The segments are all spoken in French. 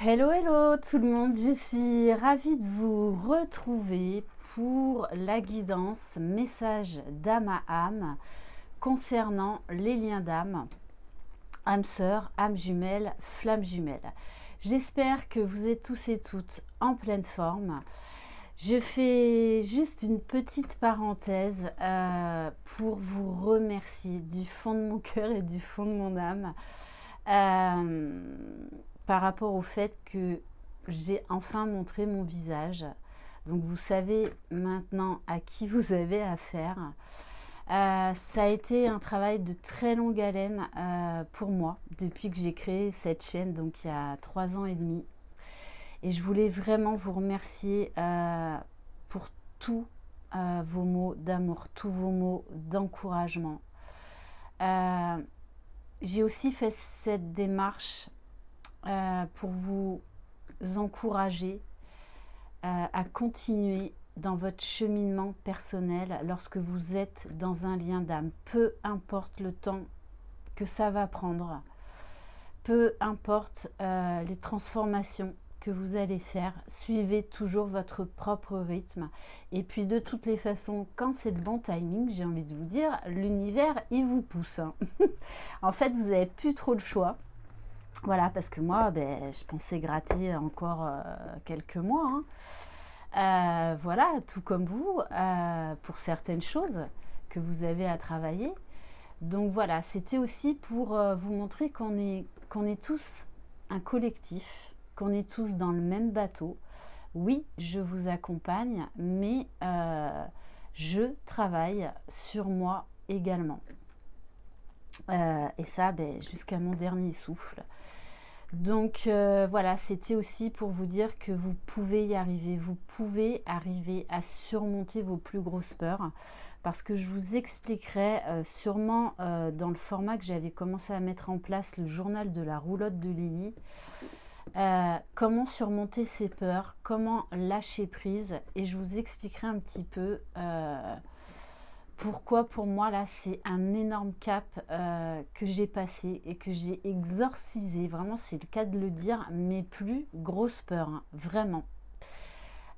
Hello, hello tout le monde, je suis ravie de vous retrouver pour la guidance message d'âme à âme concernant les liens d'âme, âme sœur, âme jumelle, flamme jumelle. J'espère que vous êtes tous et toutes en pleine forme. Je fais juste une petite parenthèse pour vous remercier du fond de mon cœur et du fond de mon âme. Par rapport au fait que j'ai enfin montré mon visage. Donc vous savez maintenant à qui vous avez affaire. Ça a été un travail de très longue haleine pour moi depuis que j'ai créé cette chaîne, donc il y a 3 ans et demi. Et je voulais vraiment vous remercier pour tous vos mots d'amour, tous vos mots d'encouragement. J'ai aussi fait cette démarche pour vous encourager à continuer dans votre cheminement personnel lorsque vous êtes dans un lien d'âme. Peu importe le temps que ça va prendre, peu importe les transformations que vous allez faire, suivez toujours votre propre rythme. Et puis de toutes les façons, quand c'est le bon timing, j'ai envie de vous dire, l'univers, il vous pousse. En fait, vous n'avez plus trop le choix. Voilà, parce que moi, je pensais gratter encore quelques mois. Voilà, tout comme vous, pour certaines choses que vous avez à travailler. Donc voilà, c'était aussi pour vous montrer qu'on est tous un collectif, qu'on est tous dans le même bateau. Oui, je vous accompagne, mais je travaille sur moi également. Et ça, jusqu'à mon dernier souffle. Donc voilà, c'était aussi pour vous dire que vous pouvez y arriver. Vous pouvez arriver à surmonter vos plus grosses peurs. Parce que je vous expliquerai sûrement dans le format que j'avais commencé à mettre en place, le journal de la roulotte de Lily, comment surmonter ces peurs, comment lâcher prise. Et je vous expliquerai un petit peu pourquoi pour moi là c'est un énorme cap que j'ai passé et que j'ai exorcisé, vraiment c'est le cas de le dire, mes plus grosses peurs, hein, vraiment.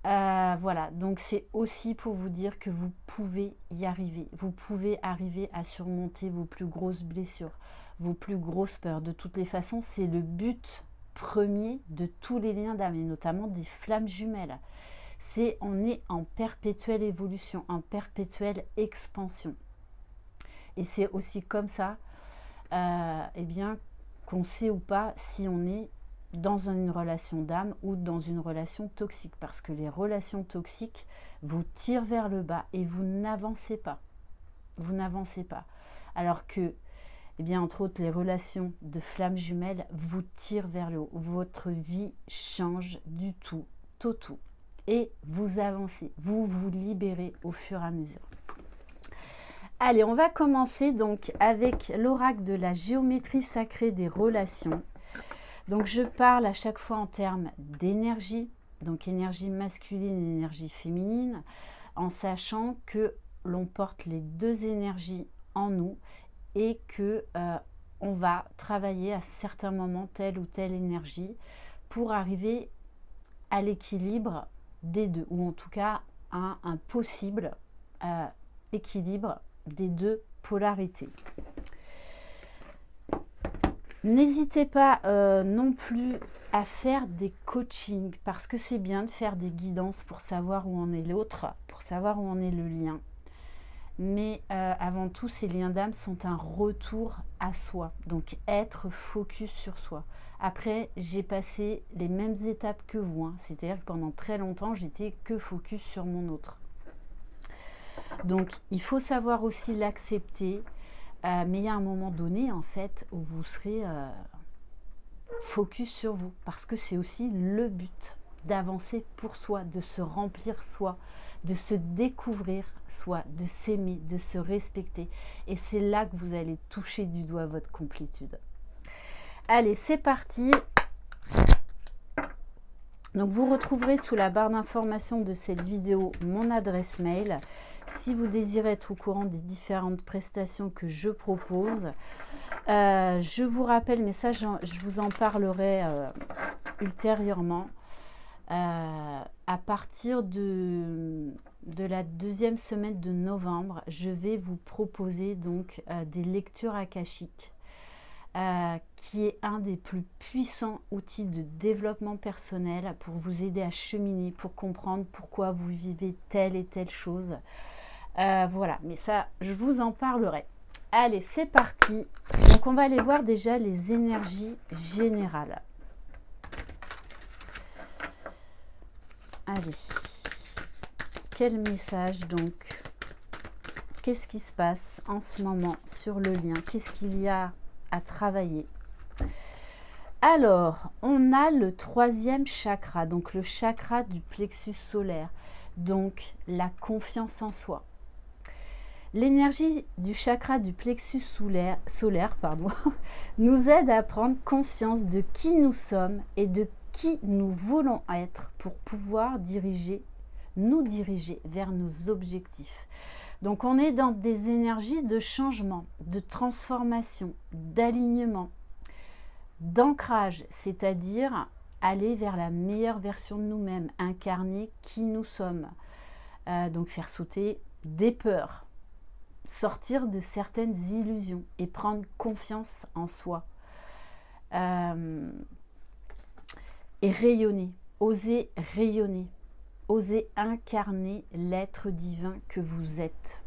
Voilà, donc c'est aussi pour vous dire que vous pouvez y arriver, vous pouvez arriver à surmonter vos plus grosses blessures, vos plus grosses peurs. De toutes les façons, c'est le but premier de tous les liens d'âme et notamment des flammes jumelles. On est en perpétuelle évolution, en perpétuelle expansion. Et c'est aussi comme ça qu'on sait ou pas si on est dans une relation d'âme ou dans une relation toxique. Parce que les relations toxiques vous tirent vers le bas et vous n'avancez pas. Vous n'avancez pas. Alors que, entre autres, les relations de flammes jumelles vous tirent vers le haut. Votre vie change du tout au tout. Et vous avancez, vous vous libérez au fur et à mesure. Allez, on va commencer donc avec l'oracle de la géométrie sacrée des relations. Donc je parle à chaque fois en termes d'énergie, donc énergie masculine et énergie féminine, en sachant que l'on porte les deux énergies en nous et que on va travailler à certains moments telle ou telle énergie pour arriver à l'équilibre des deux, ou en tout cas à un possible équilibre des deux polarités. N'hésitez pas non plus à faire des coachings, parce que c'est bien de faire des guidances pour savoir où en est l'autre, pour savoir où en est le lien. Mais avant tout, ces liens d'âme sont un retour à soi, donc être focus sur soi. Après, j'ai passé les mêmes étapes que vous, hein. C'est-à-dire que pendant très longtemps, j'étais que focus sur mon autre. Donc, il faut savoir aussi l'accepter, mais il y a un moment donné, en fait, où vous serez focus sur vous, parce que c'est aussi le but, d'avancer pour soi, de se remplir soi, de se découvrir soi, de s'aimer, de se respecter. Et c'est là que vous allez toucher du doigt votre complétude. Allez, c'est parti. Donc vous retrouverez sous la barre d'information de cette vidéo mon adresse mail. Si vous désirez être au courant des différentes prestations que je propose, je vous rappelle, mais ça je vous en parlerai ultérieurement, à partir de la deuxième semaine de novembre, je vais vous proposer donc des lectures akashiques, qui est un des plus puissants outils de développement personnel pour vous aider à cheminer, pour comprendre pourquoi vous vivez telle et telle chose. Voilà, mais ça, je vous en parlerai. Allez, c'est parti. Donc, on va aller voir déjà les énergies générales. Allez, quel message donc? Qu'est-ce qui se passe en ce moment sur le lien? Qu'est-ce qu'il y a à travailler? Alors, on a le troisième chakra, donc le chakra du plexus solaire, donc la confiance en soi. L'énergie du chakra du plexus solaire nous aide à prendre conscience de qui nous sommes et de qui nous voulons être pour pouvoir nous diriger vers nos objectifs. Donc on est dans des énergies de changement, de transformation, d'alignement, d'ancrage, c'est-à-dire aller vers la meilleure version de nous-mêmes, incarner qui nous sommes. Donc faire sauter des peurs, sortir de certaines illusions et prendre confiance en soi. Et rayonner, oser incarner l'être divin que vous êtes.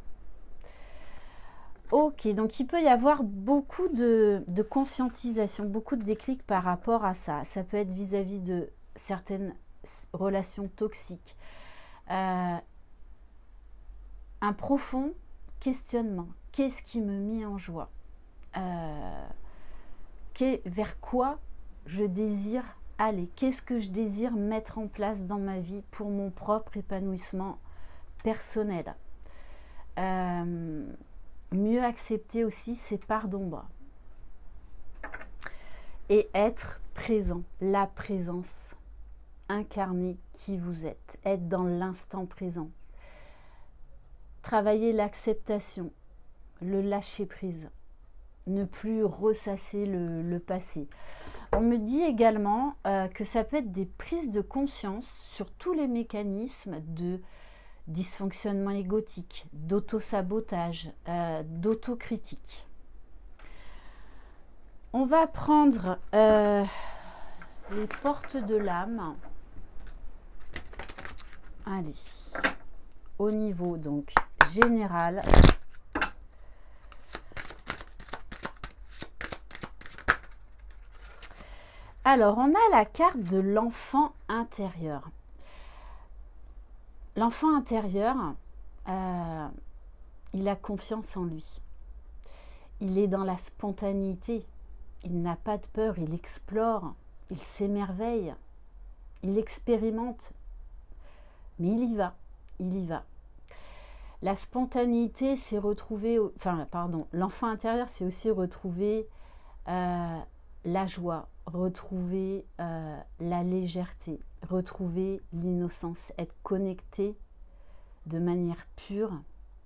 Ok, donc il peut y avoir beaucoup de conscientisation, beaucoup de déclics par rapport à ça. Ça peut être vis-à-vis de certaines relations toxiques. Un profond questionnement. Qu'est-ce qui me met en joie? Vers quoi je désire aller? Qu'est-ce que je désire mettre en place dans ma vie pour mon propre épanouissement personnel? Mieux accepter aussi ses parts d'ombre. Et être présent, la présence, incarner qui vous êtes, être dans l'instant présent. Travailler l'acceptation, le lâcher-prise, ne plus ressasser le passé. On me dit également que ça peut être des prises de conscience sur tous les mécanismes de dysfonctionnement égotique, d'auto-sabotage, d'autocritique. On va prendre les portes de l'âme. Allez, au niveau donc général. Alors, on a la carte de l'enfant intérieur. L'enfant intérieur, il a confiance en lui. Il est dans la spontanéité. Il n'a pas de peur, il explore, il s'émerveille, il expérimente. Mais il y va, il y va. La spontanéité, c'est retrouver... l'enfant intérieur, c'est aussi retrouver la joie, retrouver la légèreté, retrouver l'innocence, être connecté de manière pure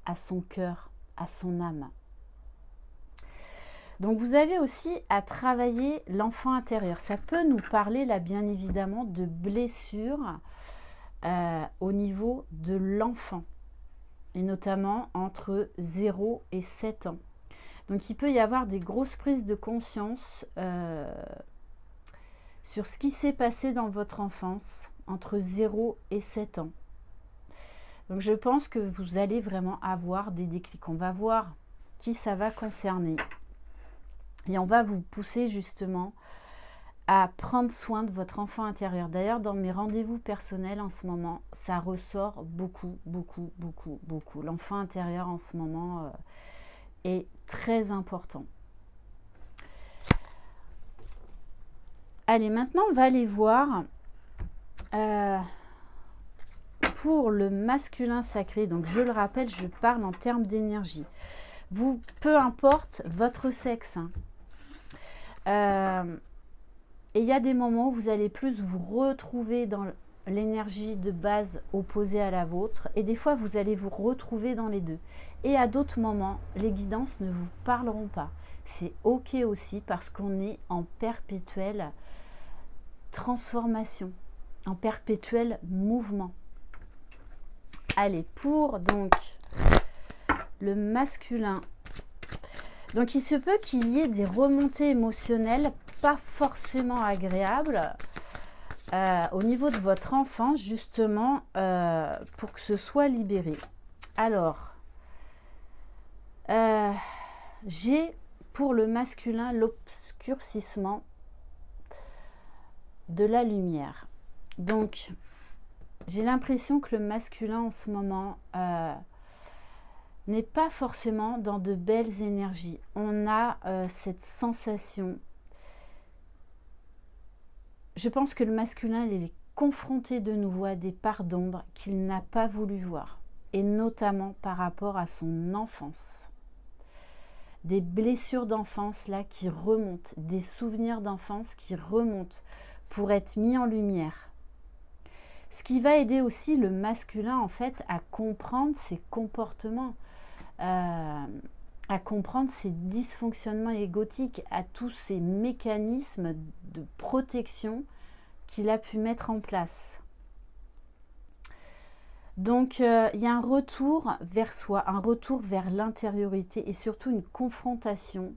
à son cœur, à son âme. Donc vous avez aussi à travailler l'enfant intérieur. Ça peut nous parler là bien évidemment de blessures au niveau de l'enfant, et notamment entre 0 et 7 ans. Donc il peut y avoir des grosses prises de conscience sur ce qui s'est passé dans votre enfance entre 0 et 7 ans. Donc je pense que vous allez vraiment avoir des déclics. On va voir qui ça va concerner. Et on va vous pousser justement à prendre soin de votre enfant intérieur. D'ailleurs, dans mes rendez-vous personnels en ce moment, ça ressort beaucoup. L'enfant intérieur en ce moment est très important. Allez, maintenant, on va aller voir pour le masculin sacré. Donc, je le rappelle, je parle en termes d'énergie. Vous, peu importe votre sexe, et il y a des moments où vous allez plus vous retrouver dans l'énergie de base opposée à la vôtre, et des fois vous allez vous retrouver dans les deux. Et à d'autres moments, les guidances ne vous parleront pas. C'est ok aussi parce qu'on est en perpétuel transformation, en perpétuel mouvement. Allez, pour donc le masculin. Donc il se peut qu'il y ait des remontées émotionnelles pas forcément agréables au niveau de votre enfance, justement, pour que ce soit libéré. Alors, j'ai pour le masculin l'obscurcissement de la lumière. Donc, j'ai l'impression que le masculin en ce moment n'est pas forcément dans de belles énergies. On a cette sensation. Je pense que le masculin, il est confronté de nouveau à des parts d'ombre qu'il n'a pas voulu voir. Et notamment par rapport à son enfance. Des blessures d'enfance là qui remontent, des souvenirs d'enfance qui remontent pour être mis en lumière. Ce qui va aider aussi le masculin en fait à comprendre ses comportements, à comprendre ses dysfonctionnements égotiques, à tous ces mécanismes de protection qu'il a pu mettre en place. Donc, il y a un retour vers soi, un retour vers l'intériorité et surtout une confrontation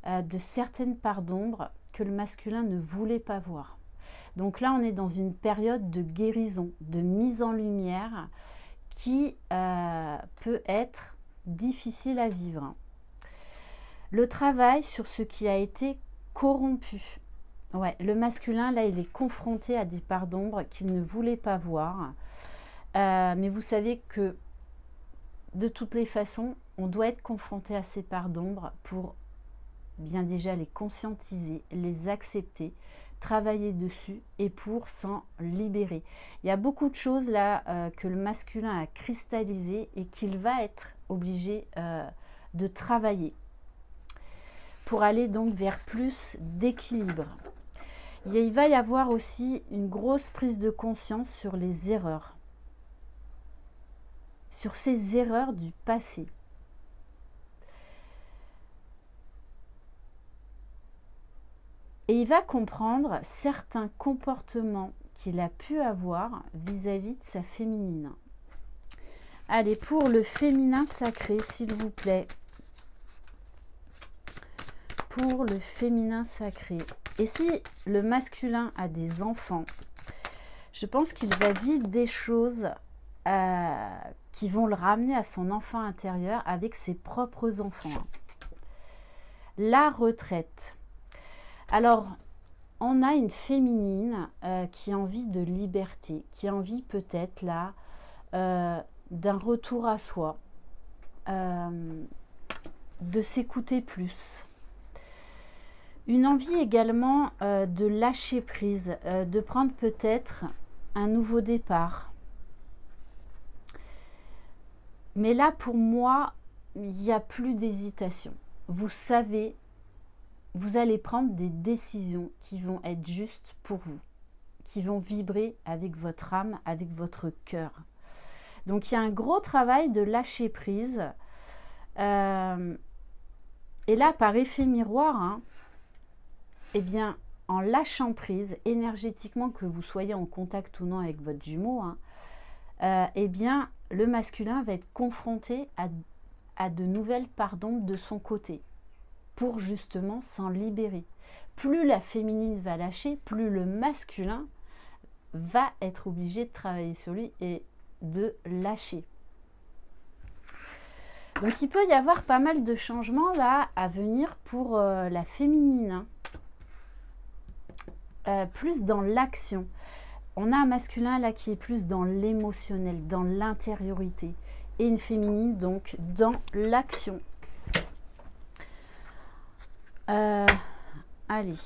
de certaines parts d'ombre que le masculin ne voulait pas voir. Donc là, on est dans une période de guérison, de mise en lumière qui peut être difficile à vivre. Le travail sur ce qui a été corrompu. Ouais, le masculin, là, il est confronté à des parts d'ombre qu'il ne voulait pas voir. Mais vous savez que de toutes les façons, on doit être confronté à ces parts d'ombre pour bien déjà les conscientiser, les accepter, travailler dessus et pour s'en libérer. Il y a beaucoup de choses là que le masculin a cristallisé et qu'il va être obligé de travailler pour aller donc vers plus d'équilibre. Il va y avoir aussi une grosse prise de conscience sur les erreurs. Sur ces erreurs du passé. Et il va comprendre certains comportements qu'il a pu avoir vis-à-vis de sa féminine. Allez, pour le féminin sacré, s'il vous plaît. Pour le féminin sacré. Et si le masculin a des enfants, je pense qu'il va vivre des choses qui vont le ramener à son enfant intérieur avec ses propres enfants. La retraite. Alors, on a une féminine qui a envie de liberté, qui a envie peut-être là d'un retour à soi, de s'écouter plus. Une envie également de lâcher prise, de prendre peut-être un nouveau départ. Mais là, pour moi, il n'y a plus d'hésitation. Vous savez, vous allez prendre des décisions qui vont être justes pour vous, qui vont vibrer avec votre âme, avec votre cœur. Donc, il y a un gros travail de lâcher prise. Et là, par effet miroir, hein, eh bien, en lâchant prise, énergétiquement, que vous soyez en contact ou non avec votre jumeau, hein, eh bien, le masculin va être confronté à de nouvelles parts d'ombre de son côté pour justement s'en libérer. Plus la féminine va lâcher, plus le masculin va être obligé de travailler sur lui et de lâcher. Donc il peut y avoir pas mal de changements là à venir pour la féminine. Plus dans l'action. On a un masculin là qui est plus dans l'émotionnel, dans l'intériorité. Et une féminine donc dans l'action. Allez,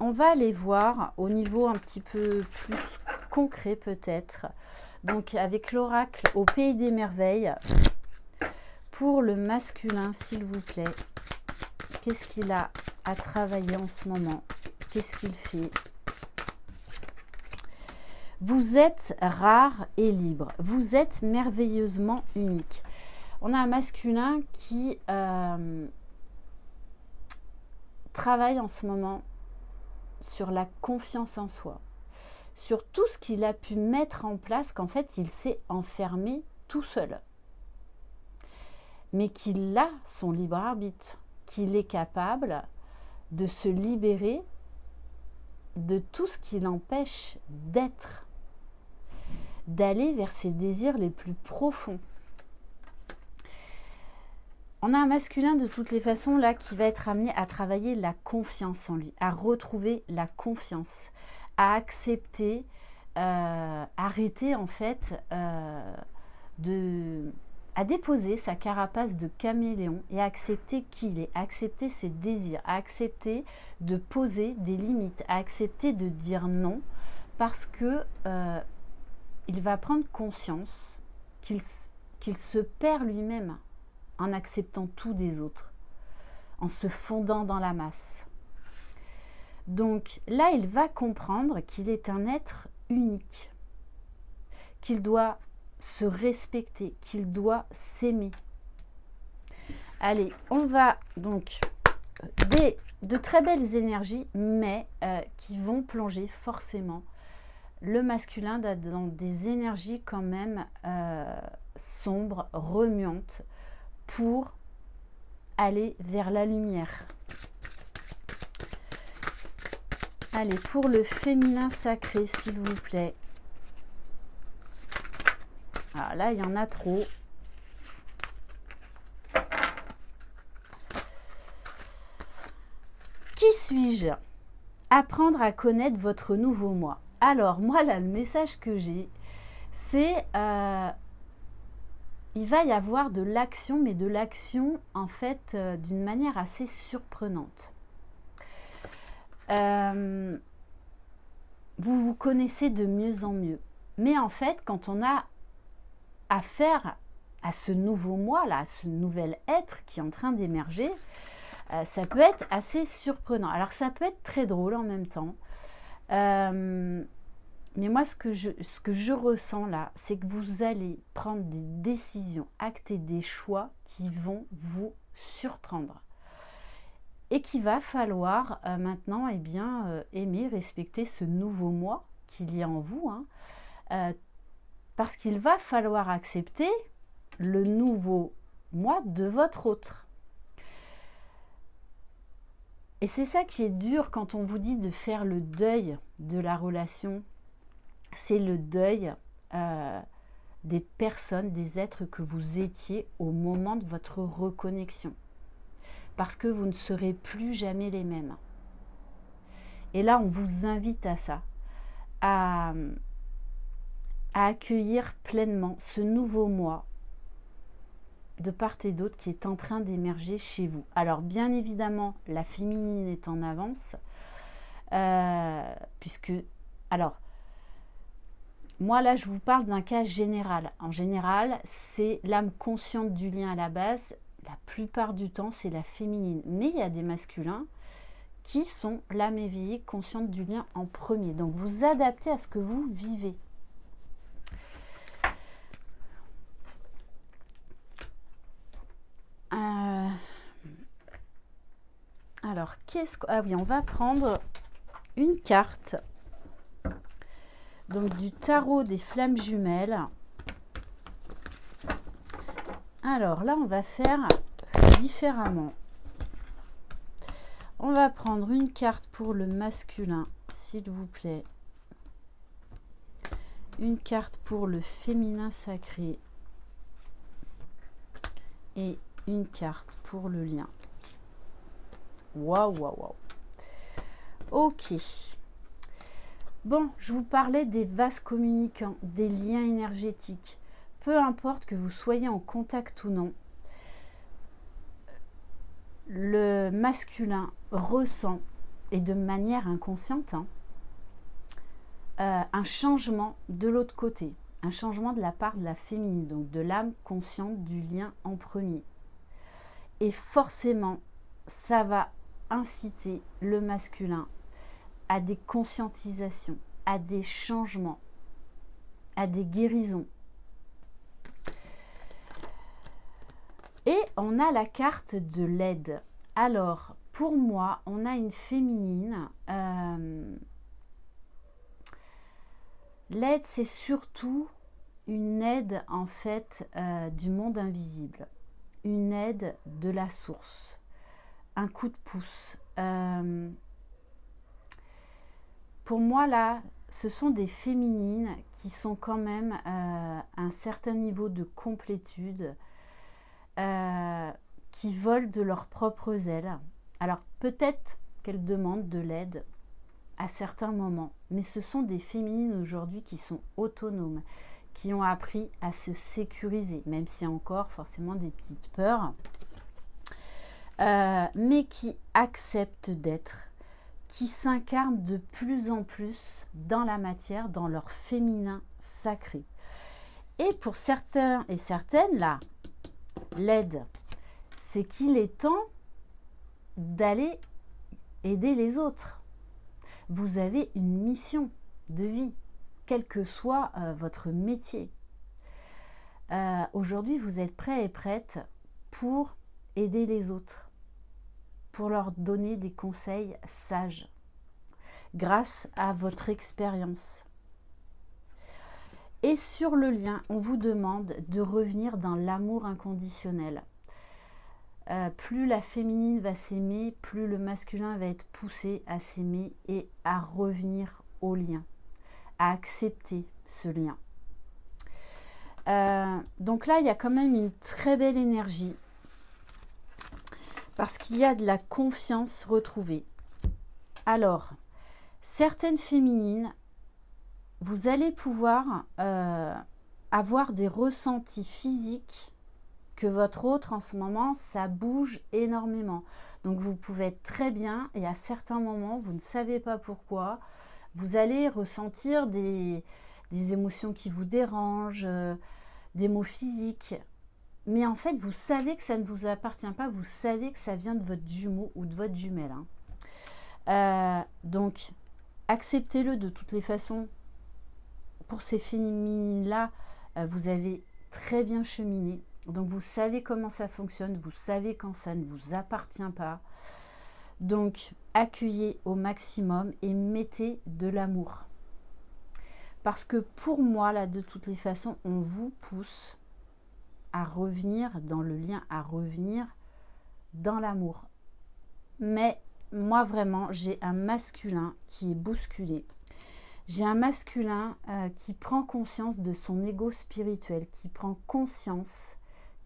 on va aller voir au niveau un petit peu plus concret peut-être. Donc avec l'oracle au pays des merveilles. Pour le masculin, s'il vous plaît, qu'est-ce qu'il a à travailler en ce moment? Qu'est-ce qu'il fait? Vous êtes rare et libre. Vous êtes merveilleusement unique. On a un masculin qui travaille en ce moment sur la confiance en soi, sur tout ce qu'il a pu mettre en place, qu'en fait il s'est enfermé tout seul. Mais qu'il a son libre arbitre, qu'il est capable de se libérer de tout ce qui l'empêche d'être, d'aller vers ses désirs les plus profonds. On a un masculin de toutes les façons là qui va être amené à travailler la confiance en lui, à retrouver la confiance, à accepter, arrêter en fait à déposer sa carapace de caméléon et à accepter qui il est, à accepter ses désirs, à accepter de poser des limites, à accepter de dire non parce que il va prendre conscience qu'il se perd lui-même en acceptant tout des autres, en se fondant dans la masse. Donc là, il va comprendre qu'il est un être unique, qu'il doit se respecter, qu'il doit s'aimer. Allez, on va donc de très belles énergies, mais qui vont plonger forcément le masculin dans des énergies quand même sombres, remuantes, pour aller vers la lumière. Allez, pour le féminin sacré, s'il vous plaît. Ah, là, il y en a trop. Qui suis-je? Apprendre à connaître votre nouveau moi. Alors, moi, là, le message que j'ai, c'est... il va y avoir de l'action, mais de l'action, en fait, d'une manière assez surprenante. Vous vous connaissez de mieux en mieux. Mais en fait, quand on a affaire à ce nouveau moi, là, à ce nouvel être qui est en train d'émerger, ça peut être assez surprenant. Alors, ça peut être très drôle en même temps. Mais moi, ce que je ressens là, c'est que vous allez prendre des décisions, acter des choix qui vont vous surprendre. Et qu'il va falloir maintenant aimer, respecter ce nouveau moi qu'il y a en vous. Parce qu'il va falloir accepter le nouveau moi de votre autre. Et c'est ça qui est dur quand on vous dit de faire le deuil de la relation. C'est le deuil des personnes, des êtres que vous étiez au moment de votre reconnexion. Parce que vous ne serez plus jamais les mêmes. Et là, on vous invite à ça, à accueillir pleinement ce nouveau moi de part et d'autre qui est en train d'émerger chez vous. Alors, bien évidemment, la féminine est en avance, puisque... Alors, moi, là, je vous parle d'un cas général. En général, c'est l'âme consciente du lien à la base. La plupart du temps, c'est la féminine. Mais il y a des masculins qui sont l'âme éveillée, consciente du lien en premier. Donc, vous adaptez à ce que vous vivez. Alors, ah oui, on va prendre une carte. Donc, du tarot des flammes jumelles. Alors là, on va faire différemment. On va prendre une carte pour le masculin, s'il vous plaît. Une carte pour le féminin sacré. Et une carte pour le lien. Waouh, waouh, waouh. Ok. Bon, je vous parlais des vases communicants, des liens énergétiques. Peu importe que vous soyez en contact ou non, le masculin ressent, et de manière inconsciente, un changement de l'autre côté, un changement de la part de la féminine, donc de l'âme consciente du lien en premier. Et forcément, ça va inciter le masculin à des conscientisations, à des changements, à des guérisons. Et on a la carte de l'aide. Alors, Pour moi, on a une féminine. L'aide, c'est surtout une aide en fait du monde invisible, une aide de la source, un coup de pouce. Pour moi là, ce sont des féminines qui sont quand même à un certain niveau de complétude, qui volent de leurs propres ailes. Alors peut-être qu'elles demandent de l'aide à certains moments, mais ce sont des féminines aujourd'hui qui sont autonomes, qui ont appris à se sécuriser, même s'il y a encore forcément des petites peurs, mais qui acceptent d'être, qui s'incarnent de plus en plus dans la matière, dans leur féminin sacré. Et pour certains et certaines, là, l'aide, c'est qu'il est temps d'aller aider les autres. Vous avez une mission de vie, quel que soit votre métier. Aujourd'hui, vous êtes prêts et prêtes pour aider les autres, pour leur donner des conseils sages, grâce à votre expérience. Et sur le lien, on vous demande de revenir dans l'amour inconditionnel. Plus la féminine va s'aimer, plus le masculin va être poussé à s'aimer et à revenir au lien, à accepter ce lien. Donc là, il y a quand même une très belle énergie parce qu'il y a de la confiance retrouvée. Alors, certaines féminines, vous allez pouvoir avoir des ressentis physiques que votre autre en ce moment, ça bouge énormément. Donc vous pouvez être très bien et à certains moments, vous ne savez pas pourquoi, vous allez ressentir des émotions qui vous dérangent, des maux physiques. Mais en fait, vous savez que ça ne vous appartient pas, vous savez que ça vient de votre jumeau ou de votre jumelle. Donc, acceptez-le de toutes les façons. Pour ces féminines-là, vous avez très bien cheminé. Donc, vous savez comment ça fonctionne, vous savez quand ça ne vous appartient pas. Donc, accueillez au maximum et mettez de l'amour. Parce que pour moi, là, de toutes les façons, on vous pousse à revenir dans le lien, à revenir dans l'amour. Mais moi, vraiment, j'ai un masculin qui est bousculé. J'ai un masculin qui prend conscience de son ego spirituel, qui prend conscience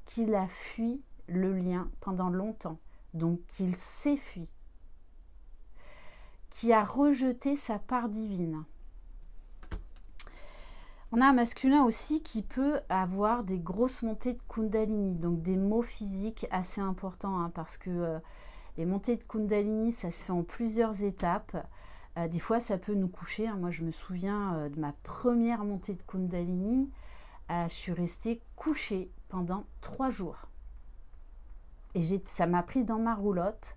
qu'il a fui le lien pendant longtemps, donc qu'il s'est fui, qui a rejeté sa part divine. On a un masculin aussi qui peut avoir des grosses montées de Kundalini, donc des maux physiques assez importants, hein, parce que les montées de Kundalini, ça se fait en plusieurs étapes. Des fois, ça peut nous coucher. Hein. Moi, je me souviens de ma première montée de Kundalini. Je suis restée couchée pendant 3 jours. Et ça m'a pris dans ma roulotte.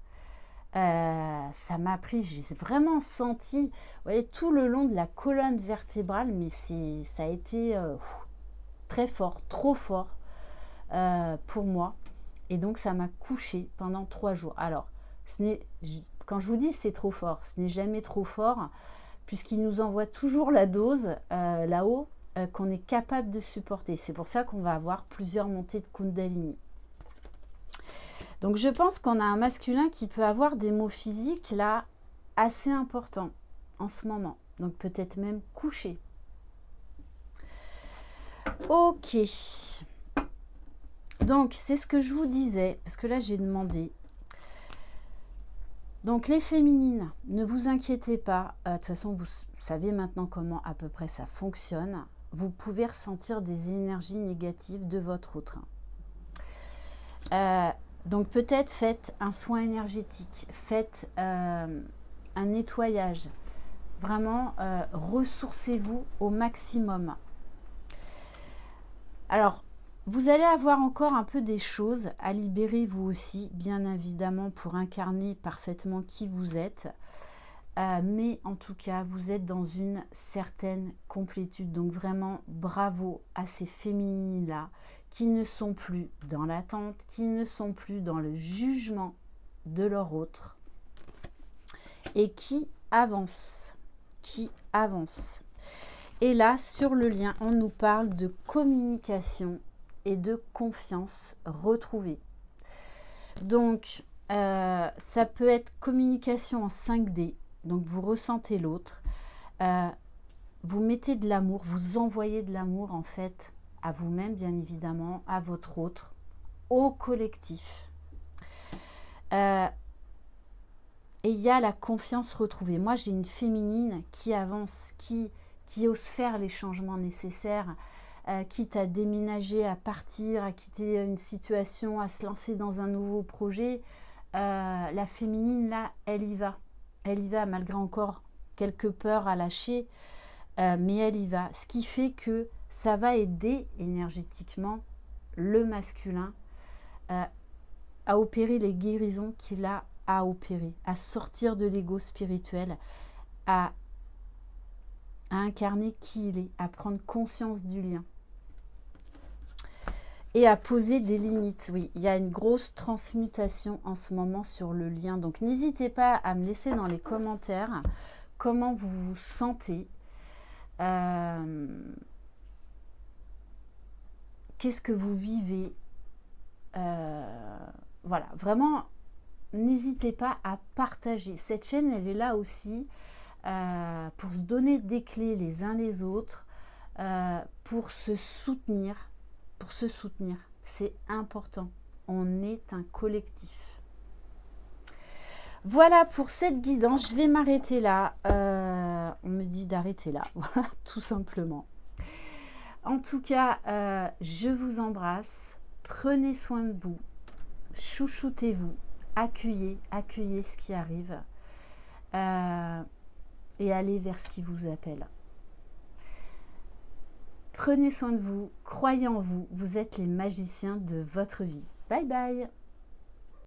Ça m'a pris, j'ai vraiment senti, vous voyez, tout le long de la colonne vertébrale, mais ça a été très fort, trop fort pour moi. Et donc, ça m'a couchée pendant 3 jours. Alors, quand je vous dis c'est trop fort, ce n'est jamais trop fort, puisqu'il nous envoie toujours la dose là-haut qu'on est capable de supporter. C'est pour ça qu'on va avoir plusieurs montées de Kundalini. Donc je pense qu'on a un masculin qui peut avoir des maux physiques là assez importants en ce moment. Donc peut-être même couché. Ok. Donc c'est ce que je vous disais, parce que là j'ai demandé. Donc les féminines, ne vous inquiétez pas. De toute façon, vous savez maintenant comment à peu près ça fonctionne. Vous pouvez ressentir des énergies négatives de votre autre. Donc peut-être faites un soin énergétique, faites un nettoyage. Vraiment, ressourcez-vous au maximum. Alors, vous allez avoir encore un peu des choses à libérer vous aussi, bien évidemment, pour incarner parfaitement qui vous êtes. Mais en tout cas, vous êtes dans une certaine complétude. Donc vraiment, bravo à ces féminines-là qui ne sont plus dans l'attente, qui ne sont plus dans le jugement de leur autre, et qui avance. Qui avance. Et là, sur le lien, on nous parle de communication et de confiance retrouvée. Donc, ça peut être communication en 5D. Donc, vous ressentez l'autre. Vous mettez de l'amour, vous envoyez de l'amour, en fait, à vous-même, bien évidemment, à votre autre, au collectif. Et il y a la confiance retrouvée. Moi, j'ai une féminine qui avance, qui ose faire les changements nécessaires, quitte à déménager, à partir, à quitter une situation, à se lancer dans un nouveau projet. La féminine, là, elle y va. Elle y va, malgré encore quelques peurs à lâcher, mais elle y va. Ce qui fait que ça va aider énergétiquement le masculin à opérer les guérisons qu'il a à opérer, à sortir de l'ego spirituel, à incarner qui il est, à prendre conscience du lien et à poser des limites. Oui, il y a une grosse transmutation en ce moment sur le lien. Donc, n'hésitez pas à me laisser dans les commentaires comment vous vous sentez. Qu'est-ce que vous vivez? Voilà, vraiment, n'hésitez pas à partager. Cette chaîne, elle est là aussi pour se donner des clés les uns les autres, pour se soutenir. C'est important. On est un collectif. Voilà pour cette guidance. Je vais m'arrêter là. On me dit d'arrêter là. Voilà, tout simplement. En tout cas, je vous embrasse. Prenez soin de vous. Chouchoutez-vous. Accueillez ce qui arrive. Et allez vers ce qui vous appelle. Prenez soin de vous, croyez en vous, vous êtes les magiciens de votre vie. Bye bye!